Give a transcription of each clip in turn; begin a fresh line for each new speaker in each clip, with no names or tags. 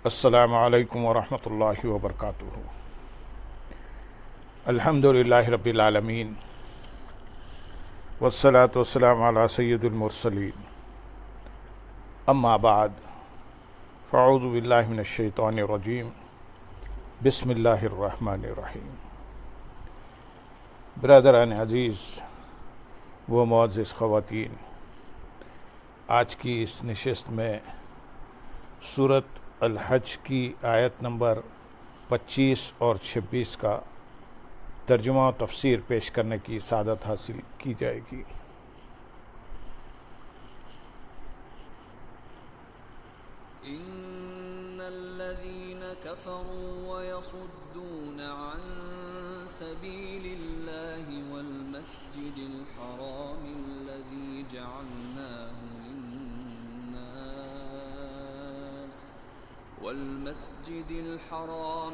السلام علیکم ورحمۃ اللہ وبرکاتہ۔ الحمد للہ رب العالمین والصلاة والسلام علی سید المرسلین، اما بعد فاعوذ باللہ من الشیطان الرجیم، بسم اللہ الرحمن الرحیم۔ برادران عزیز و معزز خواتین، آج کی اس نشست میں سورۃ الحج کی آیت نمبر 25 اور 26 کا ترجمہ و تفسیر پیش کرنے کی سعادت حاصل کی جائے گی۔
ان الذين كفروا ويصدون عن سبيل الله والمسجد الحرام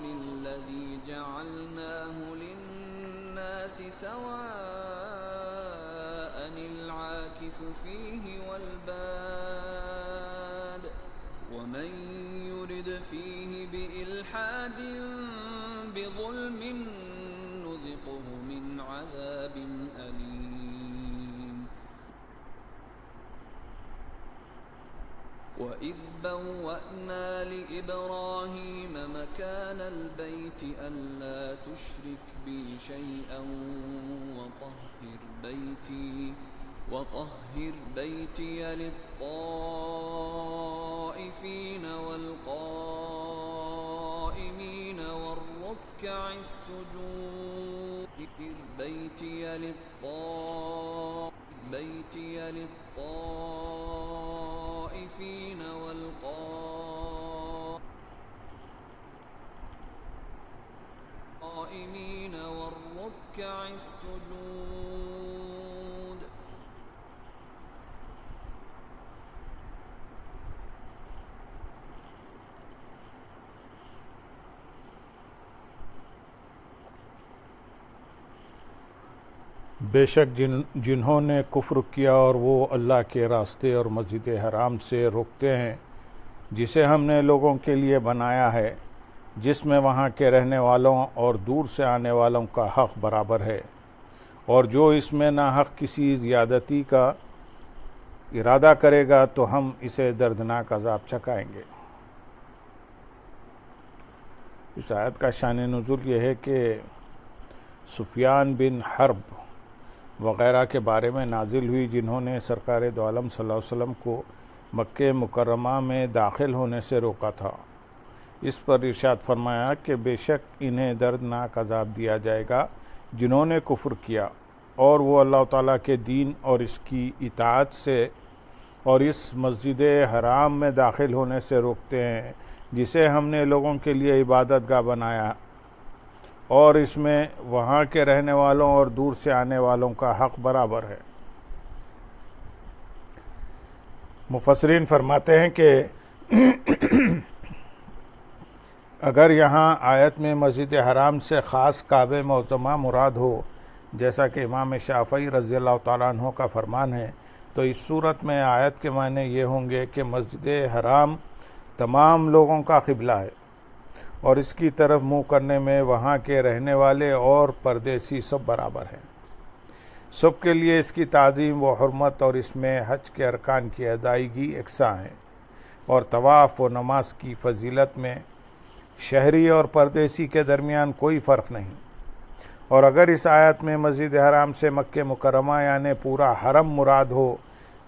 الذي جعلناه للناس سواء العاكف فيه والباد ومن يرد فيه بإلحاد بظلم نذقه من عذاب أليم وَإِذْ بَوَّأْنَا لِإِبْرَاهِيمَ مَكَانَ الْبَيْتِ أَلَّا تُشْرِكْ بِي شَيْئًا وَطَهِّرْ بَيْتِيَ لِلطَّائِفِينَ وَالْقَائِمِينَ وَالرُّكَّعِ السُّجُودِ بَيْتِيَ للطائفين والقائمين والركع السجود
بے شک جنہوں نے کفر کیا اور وہ اللہ کے راستے اور مسجد حرام سے روکتے ہیں، جسے ہم نے لوگوں کے لیے بنایا ہے، جس میں وہاں کے رہنے والوں اور دور سے آنے والوں کا حق برابر ہے، اور جو اس میں ناحق کسی زیادتی کا ارادہ کرے گا تو ہم اسے دردناک عذاب چکھائیں گے۔ اس آیت کا شان نزول یہ ہے کہ سفیان بن حرب وغیرہ کے بارے میں نازل ہوئی، جنہوں نے سرکار دو عالم صلی اللہ علیہ وسلم کو مکہ مکرمہ میں داخل ہونے سے روکا تھا۔ اس پر ارشاد فرمایا کہ بے شک انہیں دردناک عذاب دیا جائے گا جنہوں نے کفر کیا اور وہ اللہ تعالیٰ کے دین اور اس کی اطاعت سے اور اس مسجد حرام میں داخل ہونے سے روکتے ہیں، جسے ہم نے لوگوں کے لیے عبادت گاہ بنایا، اور اس میں وہاں کے رہنے والوں اور دور سے آنے والوں کا حق برابر ہے۔ مفسرین فرماتے ہیں کہ اگر یہاں آیت میں مسجد حرام سے خاص کعبہ معظمہ مراد ہو، جیسا کہ امام شافعی رضی اللہ تعالیٰ عنہ کا فرمان ہے، تو اس صورت میں آیت کے معنی یہ ہوں گے کہ مسجد حرام تمام لوگوں کا قبلہ ہے، اور اس کی طرف منہ کرنے میں وہاں کے رہنے والے اور پردیسی سب برابر ہیں۔ سب کے لیے اس کی تعظیم و حرمت اور اس میں حج کے ارکان کی ادائیگی یکساں ہے، اور طواف و نماز کی فضیلت میں شہری اور پردیسی کے درمیان کوئی فرق نہیں۔ اور اگر اس آیت میں مسجد حرام سے مکہ مکرمہ یعنی پورا حرم مراد ہو،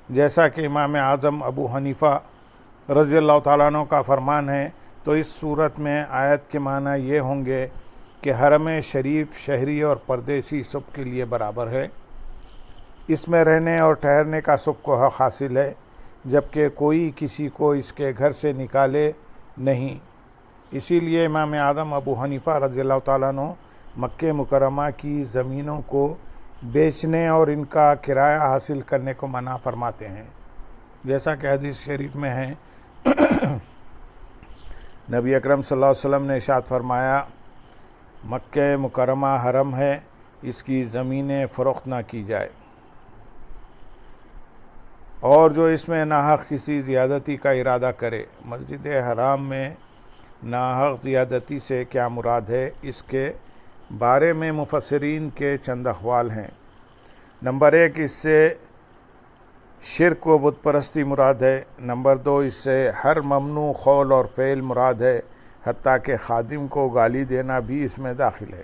جیسا کہ امام اعظم ابو حنیفہ رضی اللہ تعالیٰ عنہ کا فرمان ہے، تو اس صورت میں آیت کے معنی یہ ہوں گے کہ حرم شریف شہری اور پردیسی سب کے لیے برابر ہے، اس میں رہنے اور ٹھہرنے کا سب کو حق حاصل ہے، جبکہ کوئی کسی کو اس کے گھر سے نکالے نہیں۔ اسی لیے امام اعظم ابو حنیفہ رضی اللہ تعالیٰ عنہ مکہ مکرمہ کی زمینوں کو بیچنے اور ان کا کرایہ حاصل کرنے کو منع فرماتے ہیں، جیسا کہ حدیث شریف میں ہے۔ نبی اکرم صلی اللہ علیہ وسلم نے ارشاد فرمایا، مکہ مکرمہ حرم ہے، اس کی زمینیں فروخت نہ کی جائے، اور جو اس میں ناحق کسی زیادتی کا ارادہ کرے۔ مسجد حرام میں ناحق زیادتی سے کیا مراد ہے، اس کے بارے میں مفسرین کے چند اقوال ہیں۔ نمبر 1، اس سے شرک و بت پرستی مراد ہے۔ نمبر 2، اس سے ہر ممنوع قول اور فعل مراد ہے، حتیٰ کہ خادم کو گالی دینا بھی اس میں داخل ہے۔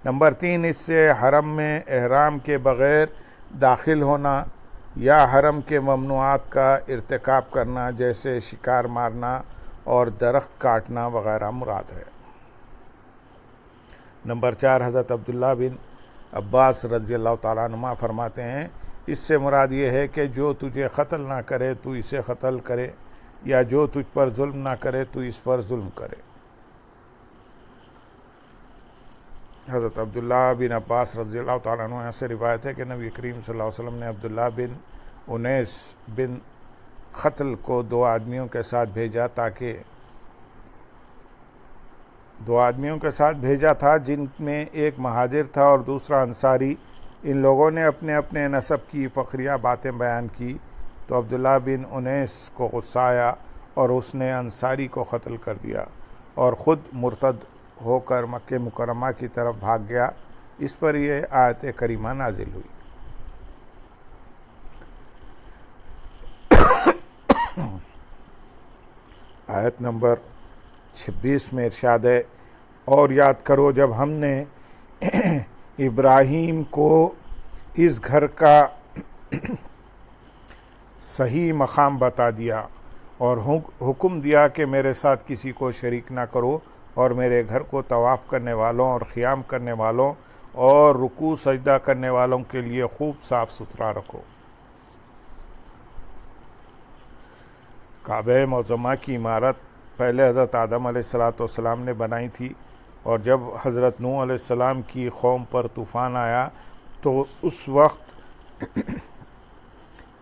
نمبر 3، اس سے حرم میں احرام کے بغیر داخل ہونا یا حرم کے ممنوعات کا ارتکاب کرنا جیسے شکار مارنا اور درخت کاٹنا وغیرہ مراد ہے۔ نمبر 4، حضرت عبداللہ بن عباس رضی اللہ تعالیٰ عنہما فرماتے ہیں، اس سے مراد یہ ہے کہ جو تجھے قتل نہ کرے تو اسے قتل کرے، یا جو تجھ پر ظلم نہ کرے تو اس پر ظلم کرے۔ حضرت عبداللہ بن عباس رضی اللہ تعالیٰ عنہ سے روایت ہے کہ نبی کریم صلی اللہ علیہ وسلم نے عبداللہ بن انیس بن قتل کو 2 آدمیوں کے ساتھ بھیجا تھا جن میں ایک مہاجر تھا اور دوسرا انصاری۔ ان لوگوں نے اپنے اپنے نسب کی فخریہ باتیں بیان کی تو عبداللہ بن انیس کو غصہ آیا اور اس نے انصاری کو قتل کر دیا اور خود مرتد ہو کر مکہ مکرمہ کی طرف بھاگ گیا۔ اس پر یہ آیت کریمہ نازل ہوئی۔ آیت نمبر 26 میں ارشاد ہے، اور یاد کرو جب ہم نے ابراہیم کو اس گھر کا صحیح مقام بتا دیا اور حکم دیا کہ میرے ساتھ کسی کو شریک نہ کرو، اور میرے گھر کو طواف کرنے والوں اور قیام کرنے والوں اور رکوع سجدہ کرنے والوں کے لیے خوب صاف ستھرا رکھو۔ کعبہ معظمہ کی عمارت پہلے حضرت آدم علیہ السلام نے بنائی تھی، اور جب حضرت نوح علیہ السلام کی قوم پر طوفان آیا تو اس وقت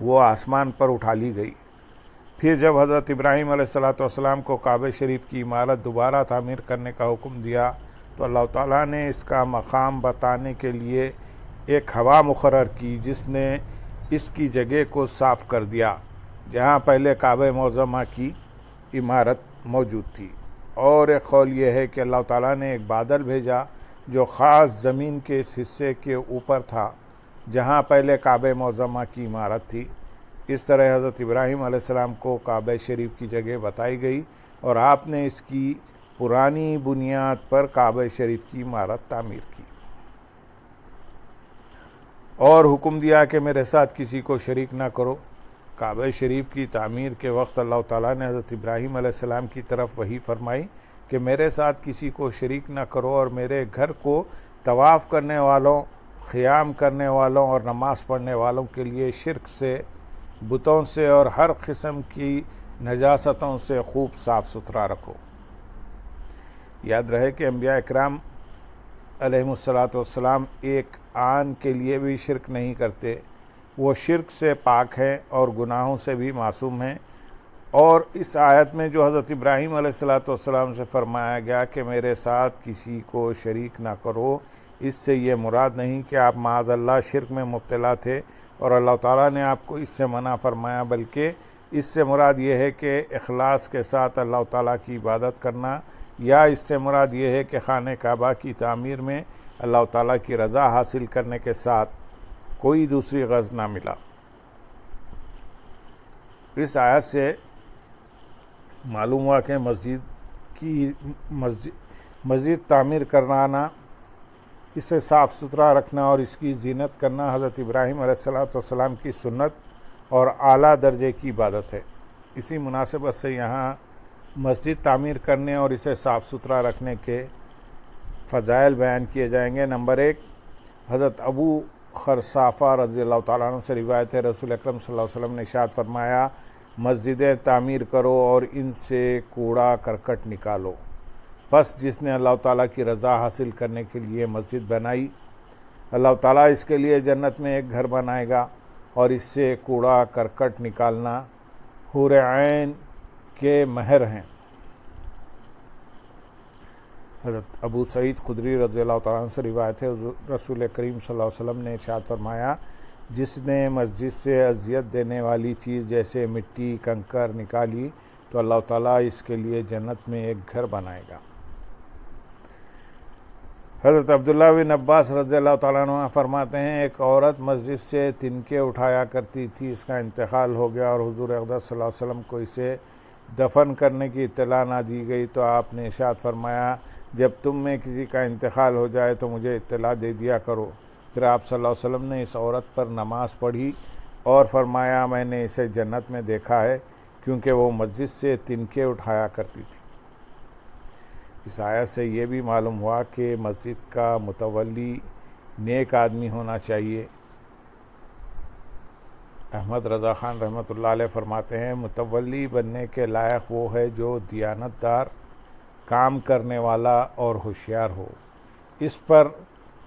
وہ آسمان پر اٹھا لی گئی۔ پھر جب حضرت ابراہیم علیہ السلام کو کعبہ شریف کی عمارت دوبارہ تعمیر کرنے کا حکم دیا تو اللہ تعالیٰ نے اس کا مقام بتانے کے لیے ایک ہوا مقرر کی جس نے اس کی جگہ کو صاف کر دیا جہاں پہلے کعبہ معظمہ کی عمارت موجود تھی۔ اور ایک قول یہ ہے کہ اللہ تعالیٰ نے ایک بادل بھیجا جو خاص زمین کے اس حصے کے اوپر تھا جہاں پہلے کعبہ معظمہ کی عمارت تھی۔ اس طرح حضرت ابراہیم علیہ السلام کو کعبہ شریف کی جگہ بتائی گئی اور آپ نے اس کی پرانی بنیاد پر کعبہ شریف کی عمارت تعمیر کی اور حکم دیا کہ میرے ساتھ کسی کو شریک نہ کرو۔ کعبہ شریف کی تعمیر کے وقت اللہ تعالیٰ نے حضرت ابراہیم علیہ السلام کی طرف وحی فرمائی کہ میرے ساتھ کسی کو شریک نہ کرو اور میرے گھر کو طواف کرنے والوں، قیام کرنے والوں اور نماز پڑھنے والوں کے لیے شرک سے، بتوں سے اور ہر قسم کی نجاستوں سے خوب صاف ستھرا رکھو۔ یاد رہے کہ انبیاء اکرام علیہم السلام ایک آن کے لیے بھی شرک نہیں کرتے، وہ شرک سے پاک ہیں اور گناہوں سے بھی معصوم ہیں۔ اور اس آیت میں جو حضرت ابراہیم علیہ السلام سے فرمایا گیا کہ میرے ساتھ کسی کو شریک نہ کرو، اس سے یہ مراد نہیں کہ آپ معاذ اللہ شرک میں مبتلا تھے اور اللہ تعالیٰ نے آپ کو اس سے منع فرمایا، بلکہ اس سے مراد یہ ہے کہ اخلاص کے ساتھ اللہ تعالیٰ کی عبادت کرنا، یا اس سے مراد یہ ہے کہ خانہ کعبہ کی تعمیر میں اللہ تعالیٰ کی رضا حاصل کرنے کے ساتھ کوئی دوسری غرض نہ ملا۔ اس آیت سے معلوم ہوا کہ مسجد تعمیر کرانا، اسے صاف ستھرا رکھنا اور اس کی زینت کرنا حضرت ابراہیم علیہ السلام کی سنت اور اعلیٰ درجے کی عبادت ہے۔ اسی مناسبت سے یہاں مسجد تعمیر کرنے اور اسے صاف ستھرا رکھنے کے فضائل بیان کیے جائیں گے۔ نمبر 1، حضرت ابو خرصافہ رضی اللہ تعالیٰ عنہ سے روایت ہے، رسول اکرم صلی اللہ علیہ وسلم نے ارشاد فرمایا، مسجدیں تعمیر کرو اور ان سے کوڑا کرکٹ نکالو۔ پس جس نے اللہ تعالیٰ کی رضا حاصل کرنے کے لیے مسجد بنائی، اللہ تعالیٰ اس کے لیے جنت میں ایک گھر بنائے گا اور اس سے کوڑا کرکٹ نکالنا حور عین کے مہر ہیں۔ حضرت ابو سعید خدری رضی اللہ تعالیٰ عنہ سے روایت ہے، رسول کریم صلی اللہ علیہ وسلم نے ارشاد فرمایا، جس نے مسجد سے اذیت دینے والی چیز جیسے مٹی، کنکر نکالی تو اللہ تعالیٰ اس کے لیے جنت میں ایک گھر بنائے گا۔ حضرت عبداللہ بن عباس رضی اللہ تعالیٰ عنہ فرماتے ہیں ایک عورت مسجد سے تنکے اٹھایا کرتی تھی، اس کا انتقال ہو گیا اور حضور اقدس صلی اللہ علیہ وسلم کو اسے دفن کرنے کی اطلاع نہ دی گئی تو آپ نے ارشاد فرمایا جب تم میں کسی کا انتقال ہو جائے تو مجھے اطلاع دے دیا کرو۔ پھر آپ صلی اللہ علیہ وسلم نے اس عورت پر نماز پڑھی اور فرمایا میں نے اسے جنت میں دیکھا ہے کیونکہ وہ مسجد سے تنکے اٹھایا کرتی تھی۔ اس آیت سے یہ بھی معلوم ہوا کہ مسجد کا متولی نیک آدمی ہونا چاہیے۔ احمد رضا خان رحمۃ اللہ علیہ فرماتے ہیں متولی بننے کے لائق وہ ہے جو دیانت دار، کام کرنے والا اور ہوشیار ہو، اس پر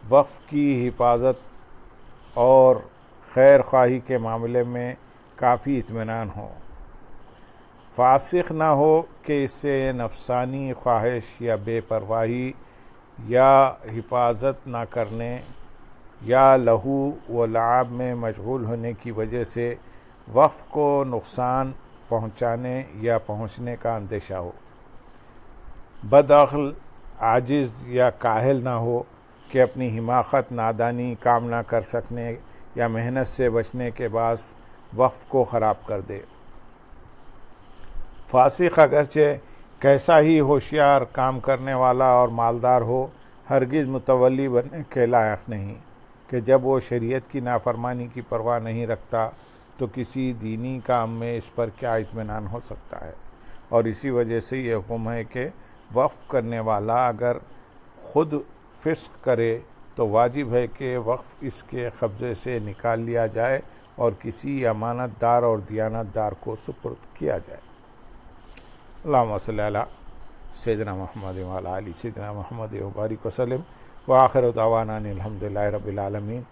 وقف کی حفاظت اور خیر خواہی کے معاملے میں کافی اطمینان ہو، فاسق نہ ہو کہ اس سے نفسانی خواہش یا بے پرواہی یا حفاظت نہ کرنے یا لہو و لعب میں مشغول ہونے کی وجہ سے وقف کو نقصان پہنچانے یا پہنچنے کا اندیشہ ہو، بدعقل، عاجز یا کاہل نہ ہو کہ اپنی حماقت، نادانی، کام نہ کر سکنے یا محنت سے بچنے کے باعث وقف کو خراب کر دے۔ فاسق اگرچہ کیسا ہی ہوشیار، کام کرنے والا اور مالدار ہو، ہرگز متولی بننے کے لائق نہیں کہ جب وہ شریعت کی نافرمانی کی پرواہ نہیں رکھتا تو کسی دینی کام میں اس پر کیا اطمینان ہو سکتا ہے۔ اور اسی وجہ سے یہ حکم ہے کہ وقف کرنے والا اگر خود فسق کرے تو واجب ہے کہ وقف اس کے قبضے سے نکال لیا جائے اور کسی امانت دار اور دیانت دار کو سپرد کیا جائے۔ اللہم صلی علی سیدنا محمد وعلی آل سیدنا محمد وبارک وسلم وآخر دعوانا الحمدللہ رب العالمین۔